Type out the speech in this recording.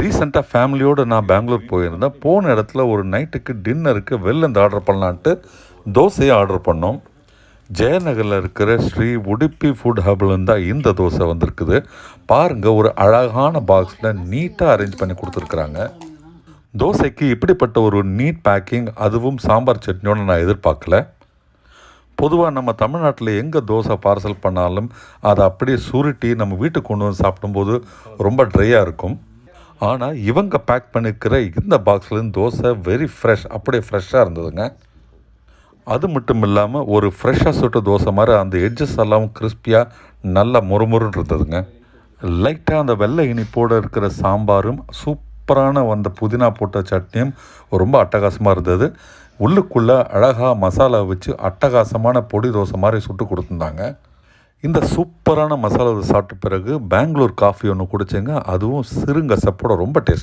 ரீசெண்டாக ஃபேமிலியோடு நான் பெங்களூர் போயிருந்தேன். போன இடத்துல ஒரு நைட்டுக்கு டின்னருக்கு வெளிலேருந்து ஆர்டர் பண்ணலான்ட்டு தோசையை ஆர்டர் பண்ணோம். ஜெயநகரில் இருக்கிற ஸ்ரீ உடுப்பி ஃபுட் ஹப்லேருந்து தான் இந்த தோசை வந்திருக்குது. பாருங்கள், ஒரு அழகான பாக்ஸில் நீட்டாக அரேஞ்ச் பண்ணி கொடுத்துருக்குறாங்க. தோசைக்கு இப்படிப்பட்ட ஒரு நீட் பேக்கிங், அதுவும் சாம்பார் சட்னியோடு நான் எதிர்பார்க்கல. பொதுவாக நம்ம தமிழ்நாட்டில் எங்கே தோசை பார்சல் பண்ணாலும் அதை அப்படியே சுருட்டி நம்ம வீட்டுக்கு கொண்டு வந்து சாப்பிடும்போது ரொம்ப ட்ரையாக இருக்கும். ஆனால் இவங்க பேக் பண்ணிக்கிற இந்த பாக்ஸ்லேருந்து தோசை வெரி ஃப்ரெஷ், அப்படியே ஃப்ரெஷ்ஷாக இருந்ததுங்க. அது மட்டும் இல்லாமல் ஒரு ஃப்ரெஷ்ஷாக சுட்ட தோசை மாதிரி அந்த எட்ஜஸ் எல்லாம் கிறிஸ்பியாக நல்லா முறுமுறுன்னு இருந்ததுங்க. லைட்டாக அந்த வெள்ளை இனிப்போடு இருக்கிற சாம்பாரும் சூப்பரான அந்த புதினா போட்ட சட்னியும் ரொம்ப அட்டகாசமாக இருந்தது. உள்ளுக்குள்ளே அழகாக மசாலா வச்சு அட்டகாசமான பொடி தோசை மாதிரி சுட்டு கொடுத்துருந்தாங்க. இந்த சூப்பரான மசாலா சாப்பிட்ட பிறகு பெங்களூர் காஃபி ஒன்று குடித்தேங்க. அதுவும் சிறுங்கசப்போட ரொம்ப டேஸ்ட்.